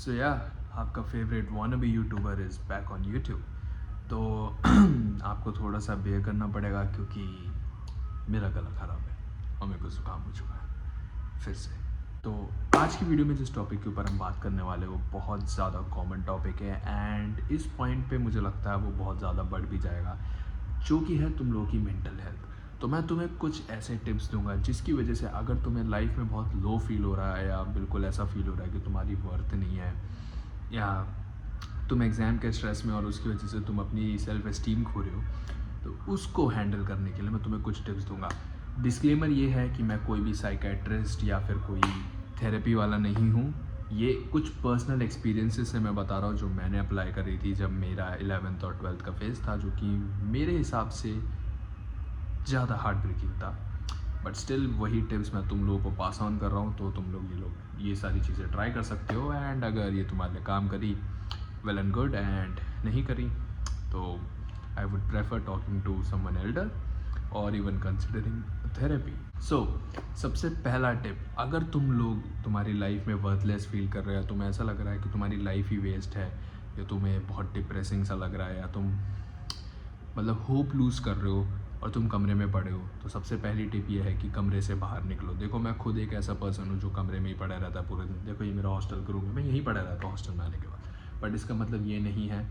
सो yeah आपका favourite wannabe YouTuber is back on YouTube. तो आपको थोड़ा सा बेयर करना पड़ेगा क्योंकि मेरा गला ख़राब है और मेरे को ज़ुकाम हो चुका है फिर से। तो आज की वीडियो में जिस टॉपिक के ऊपर हम बात करने वाले हैं वो बहुत ज़्यादा कॉमन टॉपिक है एंड इस पॉइंट पे मुझे लगता है वो बहुत ज़्यादा बढ़ भी जाएगा, जो कि है तुम लोगों की मेंटल हेल्थ। तो मैं तुम्हें कुछ ऐसे टिप्स दूंगा जिसकी वजह से अगर तुम्हें लाइफ में बहुत लो फील हो रहा है या बिल्कुल ऐसा फील हो रहा है कि तुम्हारी वर्थ नहीं है, या तुम एग्ज़ाम के स्ट्रेस में और उसकी वजह से तुम अपनी सेल्फ एस्टीम खो रहे हो, तो उसको हैंडल करने के लिए मैं तुम्हें कुछ टिप्स दूंगा। डिस्क्लेमर ये है कि मैं कोई भी साइकेट्रिस्ट या फिर कोई थेरेपी वाला नहीं हूँ। ये कुछ पर्सनल एक्सपीरियंसेस से मैं बता रहा हूँ जो मैंने अप्लाई करी थी जब मेरा 11th और 12th का फेज़ था, जो कि मेरे हिसाब से ज़्यादा हार्ट ब्रेकिंग था। बट स्टिल वही टिप्स मैं तुम लोगों को पास ऑन कर रहा हूँ, तो तुम लोग ये सारी चीज़ें ट्राई कर सकते हो एंड अगर ये तुम्हारे लिए काम करी वेल एंड गुड, एंड नहीं करी तो I would prefer talking to someone elder और इवन कंसिडरिंग थेरेपी। सो सबसे पहला टिप, अगर तुम लोग तुम्हारी लाइफ में वर्थलेस फील कर रहे हो, तुम्हें ऐसा लग रहा है कि तुम्हारी लाइफ ही वेस्ट है, या तुम्हें बहुत डिप्रेसिंग सा लग रहा है, या तुम मतलब होप लूज़ कर रहे हो और तुम कमरे में पड़े हो, तो सबसे पहली टिप ये है कि कमरे से बाहर निकलो। देखो मैं खुद एक ऐसा पर्सन हूँ जो कमरे में ही पड़ा रहता है पूरे दिन। देखो ये मेरा हॉस्टल का रूम है, मैं यहीं पड़ा रहता हूँ हॉस्टल में आने के बाद। बट इसका मतलब ये नहीं है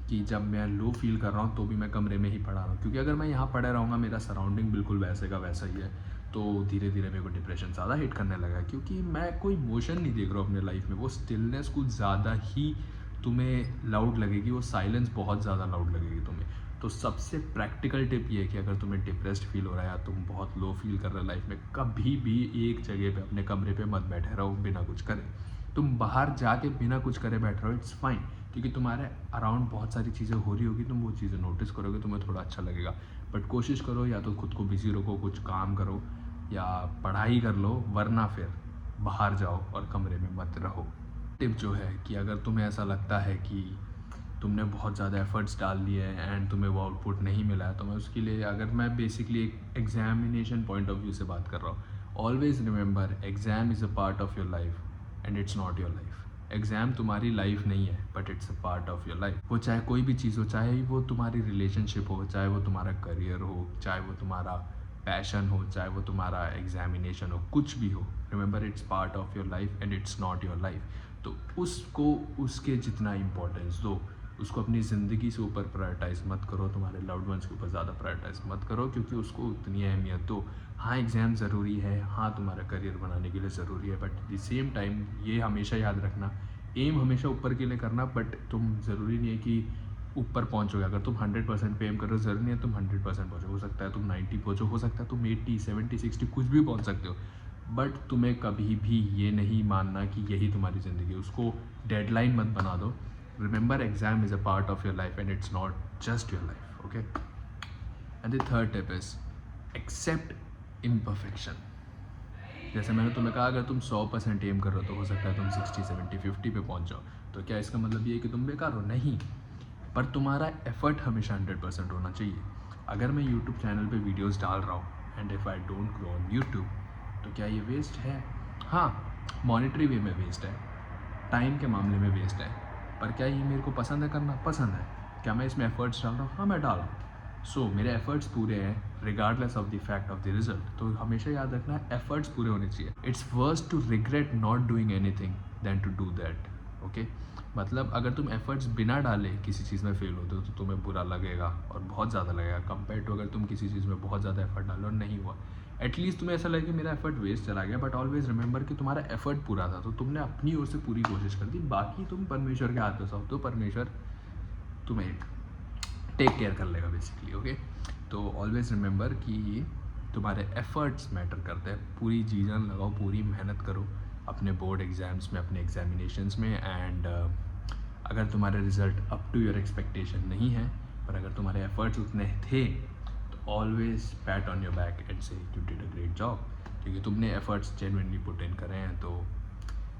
कि जब मैं लो फील कर रहा हूँ तो भी मैं कमरे में ही पड़ा रहा हूँ, क्योंकि अगर मैं यहाँ पड़ा रहूँगा मेरा सराउंडिंग बिल्कुल वैसे का वैसा ही है, तो धीरे धीरे मेरे को डिप्रेशन ज़्यादा हिट करने लगा, क्योंकि मैं कोई मोशन नहीं देख रहा हूँ अपने लाइफ में। वो स्टिलनेस कुछ ज़्यादा ही तुम्हें लाउड लगेगी, वो साइलेंस बहुत ज़्यादा लाउड लगेगी तुम्हें। तो सबसे प्रैक्टिकल टिप ये है कि अगर तुम्हें डिप्रेस्ड फील हो रहा है या तुम बहुत लो फील कर रहे हो लाइफ में, कभी भी एक जगह पे अपने कमरे पे मत बैठे रहो बिना कुछ करे। तुम बाहर जाके बिना कुछ करे बैठ रहो, इट्स फाइन, क्योंकि तुम्हारे अराउंड बहुत सारी चीज़ें हो रही होगी, तुम वो चीज़ें नोटिस करोगे, तुम्हें थोड़ा अच्छा लगेगा। बट कोशिश करो या तो खुद को बिजी रखो, कुछ काम करो या पढ़ाई कर लो, वरना फिर बाहर जाओ और कमरे में मत रहो। टिप जो है कि अगर तुम्हें ऐसा लगता है कि तुमने बहुत ज़्यादा एफर्ट्स डाल लिए हैं एंड तुम्हें वो आउटपुट नहीं मिला है, तो मैं उसके लिए, अगर मैं बेसिकली एक एग्जामिनेशन पॉइंट ऑफ व्यू से बात कर रहा हूँ, always remember exam is a part of your life and it's not your life. Exam तुम्हारी लाइफ नहीं है but it's a part of your life. वो चाहे कोई भी चीज़ हो, चाहे वो तुम्हारी रिलेशनशिप हो, चाहे वो तुम्हारा करियर हो, चाहे वो तुम्हारा पैशन हो, चाहे वो तुम्हारा एग्जामिनेशन हो, कुछ भी हो, remember it's part of your life and it's not your life. तो उसको उसके जितना इम्पोर्टेंस दो, उसको अपनी ज़िंदगी से ऊपर प्रायोरिटाइज़ मत करो, तुम्हारे लव्ड वंस के ऊपर ज़्यादा प्रायोरिटाइज़ मत करो, क्योंकि उसको उतनी अहमियत दो। हाँ एग्ज़ाम ज़रूरी है, हाँ तुम्हारा करियर बनाने के लिए ज़रूरी है, but at the same time ये हमेशा याद रखना, एम हमेशा ऊपर के लिए करना, बट तुम ज़रूरी नहीं है कि ऊपर पहुँचोगे। अगर तुम 100% पे एम कर रहे हो, ज़रूरी नहीं है तुम 100% पहुँचो, हो सकता है तुम 90 पहुँचो, हो सकता है तुम 80 70 60 कुछ भी पहुँच सकते हो। बट तुम्हें कभी भी ये नहीं मानना कि यही तुम्हारी ज़िंदगी है, उसको डेडलाइन मत बना दो। Remember, exam is a part of your life and it's not just your life, okay? And the third tip is accept imperfection. जैसे मैंने तुम्हें कहा, अगर तुम 100% एम कर रहे हो तो हो सकता है तुम 60 70 50 पे पहुंच जाओ। तो क्या इसका मतलब ये है कि तुम बेकार हो? नहीं, पर तुम्हारा एफर्ट हमेशा 100% होना चाहिए। अगर मैं यूट्यूब चैनल पे वीडियोस डाल रहा हूँ and if I don't grow on YouTube, तो क्या ये वेस्ट है? हाँ, मॉनेटरी वे में वेस्ट है, टाइम के मामले में वेस्ट है, पर क्या ये मेरे को पसंद है करना? पसंद है। क्या मैं इसमें एफर्ट्स डाल रहा हूँ? हाँ मैं डाल रहा हूँ। सो मेरे एफर्ट्स पूरे हैं regardless of the fact of the result. तो हमेशा याद रखना, एफर्ट्स पूरे होने चाहिए। It's worst to regret not doing anything than to do that, okay? मतलब अगर तुम एफर्ट्स बिना डाले किसी चीज़ में फेल होते हो तो तुम्हें बुरा लगेगा, और बहुत ज़्यादा लगेगा, कंपेयर टू अगर तुम किसी चीज़ में बहुत ज़्यादा एफर्ट डालो और नहीं हुआ। एटलीस्ट तुम्हें ऐसा लगे कि मेरा एफर्ट वेस्ट चला गया, बट ऑलवेज रिमेंबर कि तुम्हारा एफर्ट पूरा था, तो तुमने अपनी ओर से पूरी कोशिश कर दी। बाकी तुम परमेश्वर के हाथ में सौंप दो, परमेश्वर तुम्हें टेक केयर कर लेगा बेसिकली, ओके? तो ऑलवेज रिमेंबर कि तुम्हारे एफर्ट्स मैटर करते हैं। पूरी जी जान लगाओ, पूरी मेहनत करो अपने बोर्ड एग्ज़ाम्स में, अपने एग्जामिनेशंस में, एंड अगर तुम्हारे result up to your expectation नहीं है, पर अगर तुम्हारे एफर्ट्स उतने थे, तो always pat on your back and say you did a great job, क्योंकि तुमने एफर्ट्स जेन्युइनली पुट इन करे हैं। तो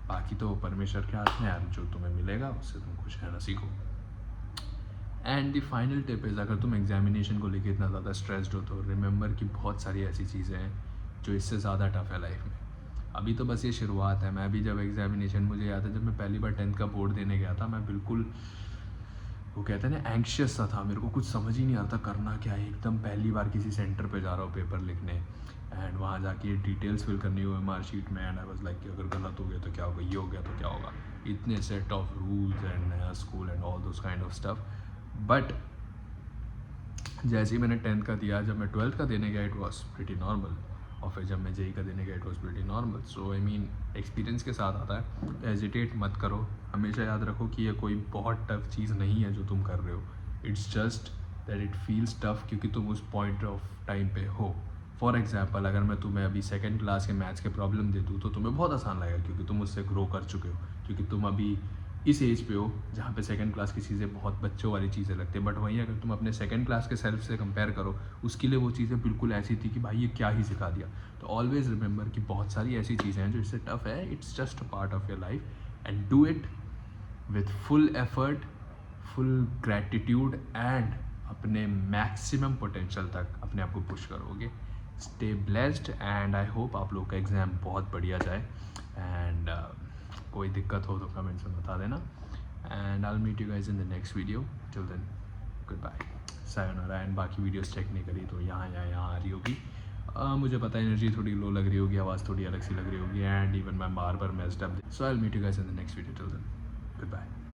बाकी तो परमेश्वर के हाथ में यार, जो तुम्हें मिलेगा उससे तुम खुश रहना सीखो। And the final tip is, अगर तुम एग्जामिनेशन को लेकर इतना ज़्यादा स्ट्रेस्ड हो तो रिमेंबर कि बहुत सारी ऐसी चीज़ें हैं जो इससे ज़्यादा टफ है लाइफ में। अभी तो बस ये शुरुआत है। मैं भी जब एग्जामिनेशन, मुझे याद है जब मैं पहली बार 10th का बोर्ड देने गया था, मैं बिल्कुल, वो कहते हैं ना, एंग्शियस सा था। मेरे को कुछ समझ ही नहीं आता करना क्या है। एकदम पहली बार किसी सेंटर पे जा रहा हूँ पेपर लिखने, एंड वहाँ जाके डिटेल्स फिल करनी हुई मार्कशीट में, एंड आई वाज लाइक कि अगर गलत हो गया तो क्या होगा, ये हो गया तो क्या होगा। इतने सेट ऑफ रूल्स एंड नया school and all those kind of stuff. But जैसे ही मैंने 10th का दिया, जब मैं 12th का देने गया इट वॉज प्रिटी नॉर्मल, और फिर जब मैं जेई का देने गया it was pretty normal. So I mean experience के साथ आता है। तो हेजिटेट मत करो, हमेशा याद रखो कि ये कोई बहुत टफ चीज़ नहीं है जो तुम कर रहे हो। It's just that it feels tough क्योंकि तुम उस पॉइंट ऑफ टाइम पे हो। फॉर एग्जाम्पल, अगर मैं तुम्हें अभी सेकेंड क्लास के मैथ्स के प्रॉब्लम दे दूँ तो तुम्हें बहुत आसान लगेगा क्योंकि तुम उससे ग्रो कर चुके हो, क्योंकि तुम अभी इस एज पे हो जहाँ पे सेकंड क्लास की चीज़ें बहुत बच्चों वाली चीज़ें लगती हैं। बट वहीं अगर तुम अपने सेकंड क्लास के सेल्फ से कंपेयर करो, उसके लिए वो चीज़ें बिल्कुल ऐसी थी कि भाई ये क्या ही सिखा दिया। तो ऑलवेज रिमेंबर कि बहुत सारी ऐसी चीज़ें हैं जो इससे टफ है। It's just a part of your life and do it with full effort, full gratitude and अपने मैक्सिमम पोटेंशियल तक अपने आप को पुश करोगे। Stay blessed and I hope आप लोग का एग्ज़ाम बहुत बढ़िया जाए। एंड कोई दिक्कत हो तो कमेंट्स में बता देना, and I will meet you guys in the next video. Till then good bye, सायोनारा। एंड बाकी वीडियोस चेक नहीं करी तो यहाँ आ रही होगी। मुझे पता है एनर्जी थोड़ी लो लग रही होगी, आवाज़ थोड़ी अलग सी लग रही होगी, and even my bar messed up. So I will meet you guys in the next video. Till then good bye.